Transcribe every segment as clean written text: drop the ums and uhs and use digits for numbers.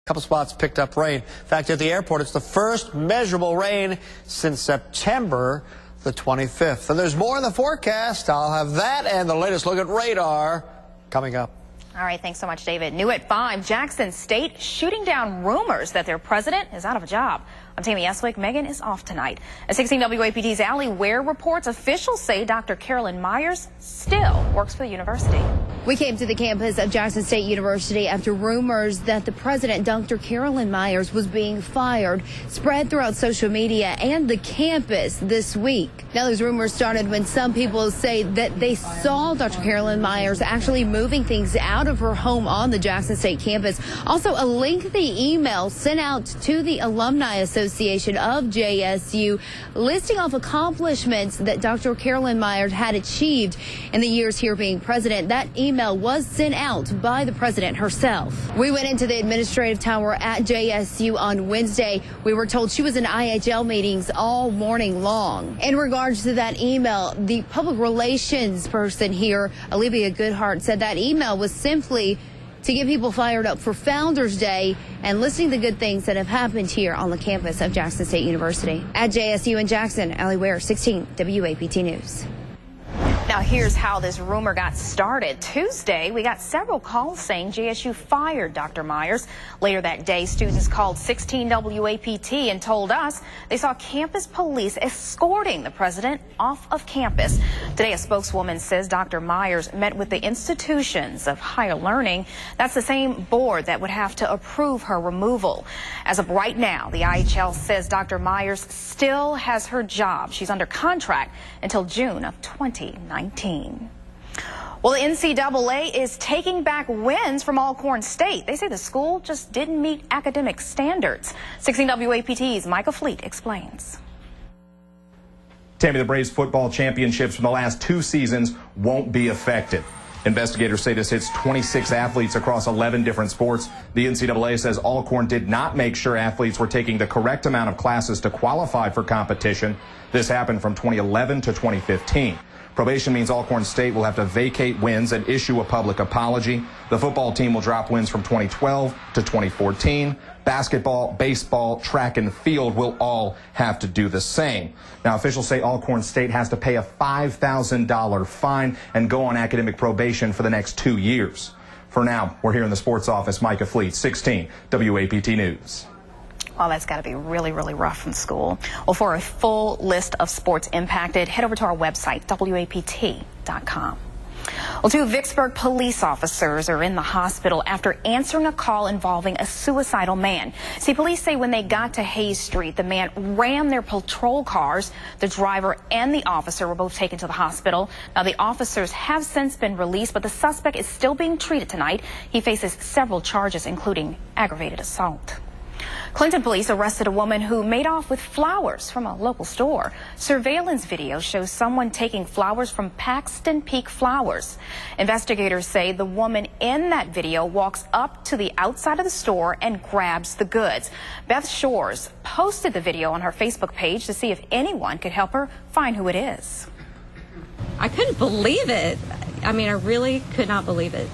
Couple spots picked up rain. In fact, at the airport, it's the first measurable rain since September the 25th. And there's more in the forecast. I'll have that and the latest look at radar coming up. All right, thanks so much, David. New at 5, Jackson State shooting down rumors that their president is out of a job. I'm Tammy Eswick. Megan is off tonight. At 16 WAPT's Allie Ware reports officials say Dr. Carolyn Myers still works for the university. We came to the campus of Jackson State University after rumors that the president, Dr. Carolyn Myers, was being fired, spread throughout social media and the campus this week. Now, those rumors started when some people say that they saw Dr. Carolyn Myers actually moving things out of her home on the Jackson State campus. Also, a lengthy email sent out to the Alumni Association of JSU listing off accomplishments that Dr. Carolyn Myers had achieved in the years here being president. That email was sent out by the president herself. We went into the administrative tower at JSU on Wednesday. We were told she was in IHL meetings all morning long. In regards to that email, the public relations person here, Olivia Goodhart, said that email was simply to get people fired up for Founders Day and listing the good things that have happened here on the campus of Jackson State University. At JSU in Jackson, Allie Ware, 16 WAPT News. Now, here's how this rumor got started. Tuesday, we got several calls saying JSU fired Dr. Myers. Later that day, students called 16 WAPT and told us they saw campus police escorting the president off of campus. Today, a spokeswoman says Dr. Myers met with the institutions of higher learning. That's the same board that would have to approve her removal. As of right now, the IHL says Dr. Myers still has her job. She's under contract until June of 2019. Well, the NCAA is taking back wins from Alcorn State. They say the school just didn't meet academic standards. 16 WAPT's Micah Fleet explains. Tammy, the Braves football championships from the last 2 seasons won't be affected. Investigators say this hits 26 athletes across 11 different sports. The NCAA says Alcorn did not make sure athletes were taking the correct amount of classes to qualify for competition. This happened from 2011 to 2015. Probation means Alcorn State will have to vacate wins and issue a public apology. The football team will drop wins from 2012 to 2014. Basketball, baseball, track and field will all have to do the same. Now, officials say Alcorn State has to pay a $5,000 fine and go on academic probation for the next 2 years. For now, we're here in the sports office. Micah Fleet, 16 WAPT News. Well, that's got to be really, really rough in school. Well, for a full list of sports impacted, head over to our website, WAPT.com. Well, 2 Vicksburg police officers are in the hospital after answering a call involving a suicidal man. See, police say when they got to Hayes Street, the man rammed their patrol cars. The driver and the officer were both taken to the hospital. Now, the officers have since been released, but the suspect is still being treated tonight. He faces several charges, including aggravated assault. Clinton police arrested a woman who made off with flowers from a local store. Surveillance video shows someone taking flowers from Paxton Peak Flowers. Investigators say the woman in that video walks up to the outside of the store and grabs the goods. Beth Shores posted the video on her Facebook page to see if anyone could help her find who it is. I couldn't believe it. I mean, I really could not believe it.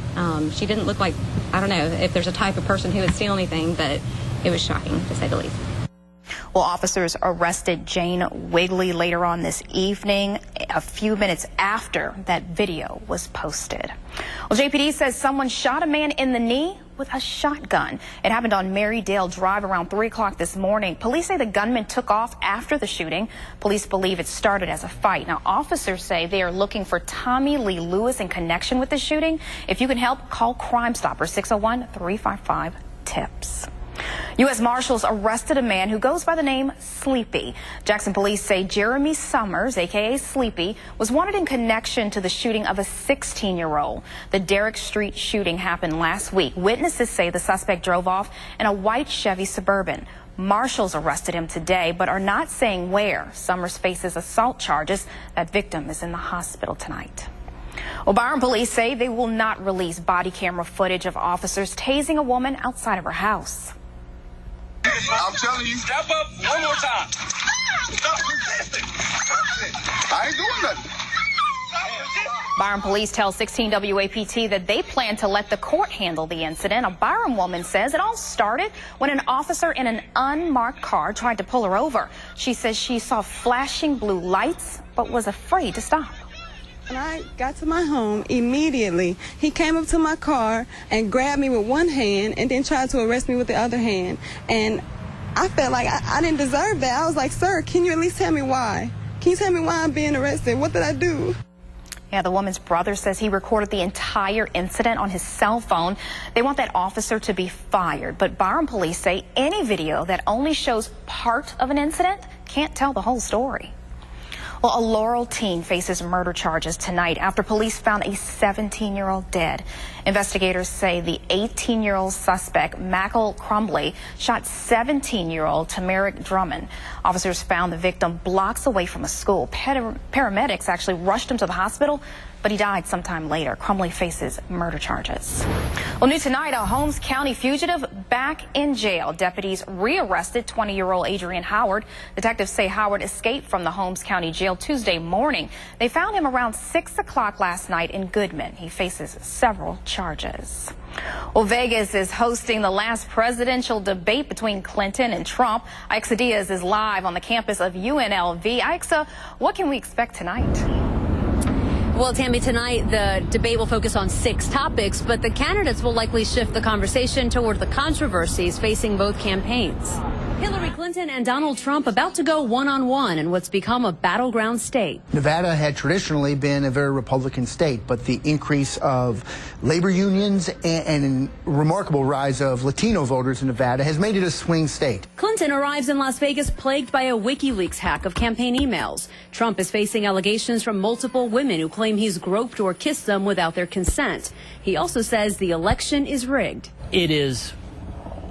She didn't look like, I don't know if there's a type of person who would steal anything, but it was shocking, to say the least. Well, officers arrested Jane Wigley later on this evening, a few minutes after that video was posted. Well, JPD says someone shot a man in the knee with a shotgun. It happened on Marydale Drive around 3 o'clock this morning. Police say the gunman took off after the shooting. Police believe it started as a fight. Now, officers say they are looking for Tommy Lee Lewis in connection with the shooting. If you can help, call Crime Stoppers 601-355-TIPS. U.S. Marshals arrested a man who goes by the name Sleepy. Jackson police say Jeremy Summers, a.k.a. Sleepy, was wanted in connection to the shooting of a 16-year-old. The Derrick Street shooting happened last week. Witnesses say the suspect drove off in a white Chevy Suburban. Marshals arrested him today, but are not saying where. Summers faces assault charges. That victim is in the hospital tonight. Well, Byron police say they will not release body camera footage of officers tasing a woman outside of her house. I'm telling you. Step up one more time. Stop resisting. I ain't doing nothing. Byram police tell 16 WAPT that they plan to let the court handle the incident. A Byram woman says it all started when an officer in an unmarked car tried to pull her over. She says she saw flashing blue lights but was afraid to stop. When I got to my home, immediately he came up to my car and grabbed me with one hand and then tried to arrest me with the other hand. And I felt like I didn't deserve that. I was like, sir, can you at least tell me why? Can you tell me why I'm being arrested? What did I do? Yeah, the woman's brother says he recorded the entire incident on his cell phone. They want that officer to be fired. But Byram police say any video that only shows part of an incident can't tell the whole story. Well, a Laurel teen faces murder charges tonight after police found a 17-year-old dead. Investigators say the 18-year-old suspect, Michael Crumbley, shot 17-year-old Tamarick Drummond. Officers found the victim blocks away from a school. Paramedics actually rushed him to the hospital, but he died sometime later. Crumbley faces murder charges. Well, new tonight, a Holmes County fugitive back in jail. Deputies rearrested 20-year-old Adrian Howard. Detectives say Howard escaped from the Holmes County jail Tuesday morning. They found him around 6 o'clock last night in Goodman. He faces several charges. Well, Vegas is hosting the last presidential debate between Clinton and Trump. Aixa Diaz is live on the campus of UNLV. Aixa, what can we expect tonight? Well, Tammy, tonight the debate will focus on 6 topics, but the candidates will likely shift the conversation toward the controversies facing both campaigns. Hillary Clinton and Donald Trump about to go one-on-one in what's become a battleground state. Nevada had traditionally been a very Republican state, but the increase of labor unions and a remarkable rise of Latino voters in Nevada has made it a swing state. Clinton arrives in Las Vegas plagued by a WikiLeaks hack of campaign emails. Trump is facing allegations from multiple women who claim he's groped or kissed them without their consent. He also says the election is rigged. It is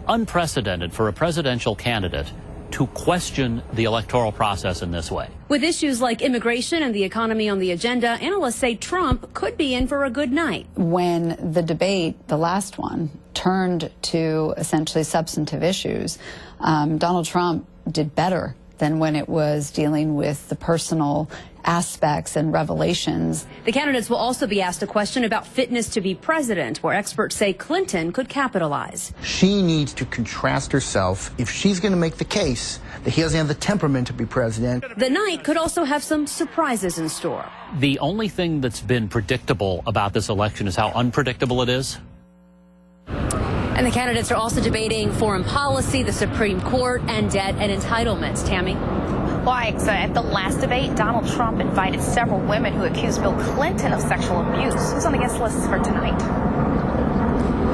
unprecedented for a presidential candidate to question the electoral process in this way. With issues like immigration and the economy on the agenda, analysts say Trump could be in for a good night. When the debate, the last one, turned to essentially substantive issues, Donald Trump did better than when it was dealing with the personal aspects and revelations. The candidates will also be asked a question about fitness to be president, where experts say Clinton could capitalize. She needs to contrast herself if she's going to make the case that he doesn't have the temperament to be president. The night could also have some surprises in store. The only thing that's been predictable about this election is how unpredictable it is. And the candidates are also debating foreign policy, the Supreme Court, and debt and entitlements. Tammy? Well, at the last debate, Donald Trump invited several women who accused Bill Clinton of sexual abuse. Who's on the guest list for tonight?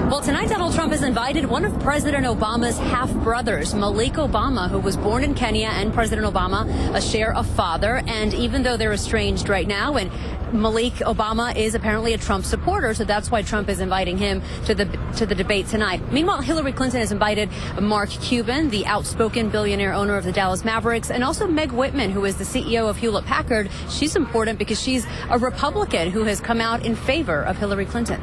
Well, tonight Donald Trump has invited one of President Obama's half-brothers, Malik Obama, who was born in Kenya, and President Obama share a father. And even though they're estranged right now, and Malik Obama is apparently a Trump supporter, so that's why Trump is inviting him to the debate tonight. Meanwhile, Hillary Clinton has invited Mark Cuban, the outspoken billionaire owner of the Dallas Mavericks, and also Meg Whitman, who is the CEO of Hewlett-Packard. She's important because she's a Republican who has come out in favor of Hillary Clinton.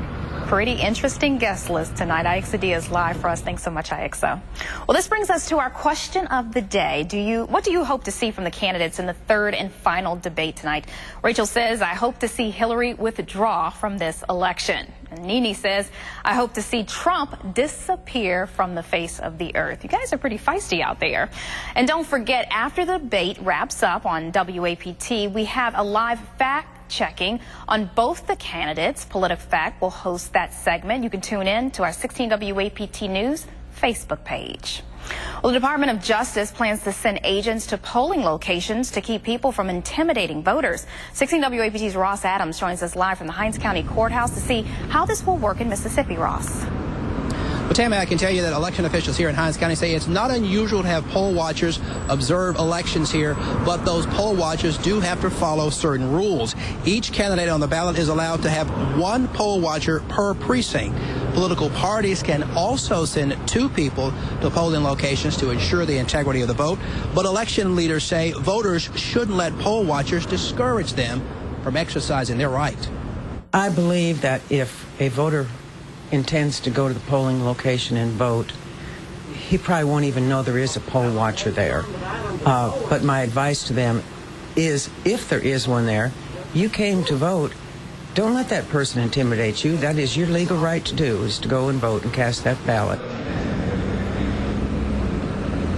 Pretty interesting guest list tonight. Aixa Diaz live for us. Thanks so much, Aixa. Well, this brings us to our question of the day. What do you hope to see from the candidates in the third and final debate tonight? Rachel says, I hope to see Hillary withdraw from this election. And Nene says, I hope to see Trump disappear from the face of the earth. You guys are pretty feisty out there. And don't forget, after the debate wraps up on WAPT, we have a live fact-checking on both the candidates. PolitiFact will host that segment. You can tune in to our 16 WAPT News Facebook page. Well, the Department of Justice plans to send agents to polling locations to keep people from intimidating voters. 16 WAPT's Ross Adams joins us live from the Hinds County Courthouse to see how this will work in Mississippi. Ross. Well, Tammy, I can tell you that election officials here in Hinds County say it's not unusual to have poll watchers observe elections here, but those poll watchers do have to follow certain rules. Each candidate on the ballot is allowed to have one poll watcher per precinct. Political parties can also send 2 people to polling locations to ensure the integrity of the vote, but election leaders say voters shouldn't let poll watchers discourage them from exercising their right. I believe that if a voter intends to go to the polling location and vote, he probably won't even know there is a poll watcher there. But my advice to them is, if there is one there, You came to vote. Don't let that person intimidate you. That is your legal right to do, is to go and vote and cast that ballot.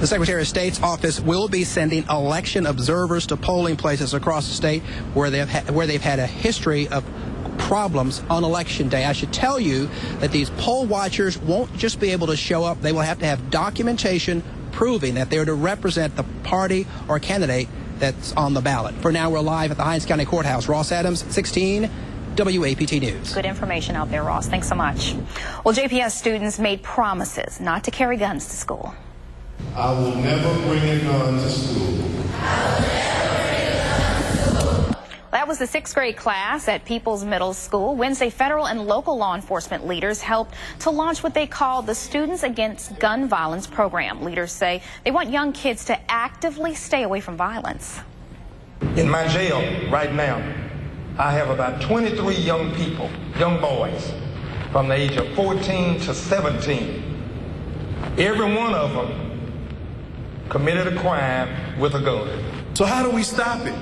The Secretary of State's office will be sending election observers to polling places across the state where they've had a history of problems on Election Day. I should tell you that these poll watchers won't just be able to show up. They will have to have documentation proving that they're to represent the party or candidate that's on the ballot. For now, we're live at the Hinds County Courthouse. Ross Adams, 16, WAPT News. Good information out there, Ross. Thanks so much. Well, JPS students made promises not to carry guns to school. I will never bring a gun to school. That was the 6th grade class at Peoples Middle School. Wednesday, federal and local law enforcement leaders helped to launch what they call the Students Against Gun Violence program. Leaders say they want young kids to actively stay away from violence. In my jail right now, I have about 23 young people, young boys, from the age of 14 to 17. Every one of them committed a crime with a gun. So how do we stop it?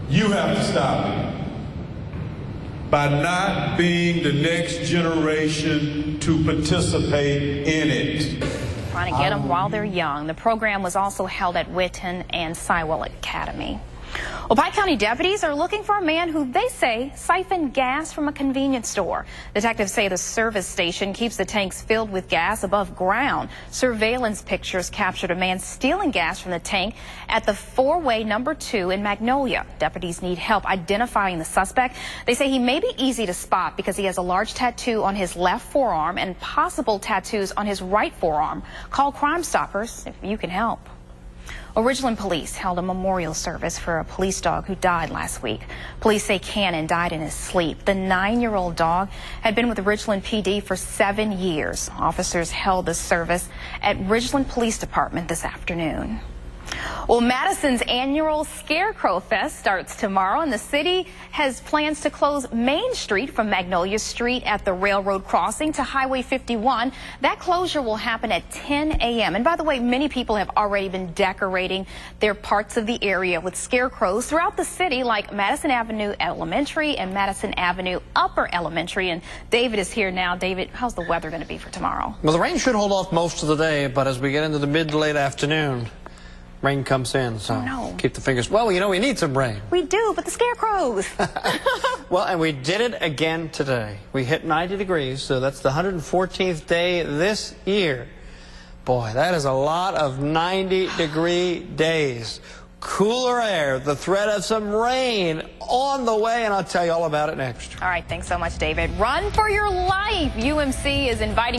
You have to stop it by not being the next generation to participate in it. Trying to get them while they're young. The program was also held at Whitten and Sywell Academy. Well, Pike County deputies are looking for a man who they say siphoned gas from a convenience store. Detectives say the service station keeps the tanks filled with gas above ground. Surveillance pictures captured a man stealing gas from the tank at the 4-way number 2 in Magnolia. Deputies need help identifying the suspect. They say he may be easy to spot because he has a large tattoo on his left forearm and possible tattoos on his right forearm. Call Crime Stoppers if you can help. Ridgeland police held a memorial service for a police dog who died last week. Police say Cannon died in his sleep. The 9-year-old dog had been with Ridgeland PD for 7 years. Officers held the service at Ridgeland Police Department this afternoon. Well, Madison's annual Scarecrow Fest starts tomorrow, and the city has plans to close Main Street from Magnolia Street at the railroad crossing to Highway 51. That closure will happen at 10 a.m. And by the way, many people have already been decorating their parts of the area with scarecrows throughout the city, like Madison Avenue Elementary and Madison Avenue Upper Elementary. And David is here now. David, how's the weather going to be for tomorrow? Well, the rain should hold off most of the day, but as we get into the mid to late afternoon, rain comes in, so keep the fingers. Well, you know, we need some rain. We do, but the scarecrows. Well, and we did it again today. We hit 90 degrees, so that's the 114th day this year. Boy, that is a lot of 90-degree days. Cooler air, the threat of some rain on the way, and I'll tell you all about it next. All right, thanks so much, David. Run for your life. UMC is inviting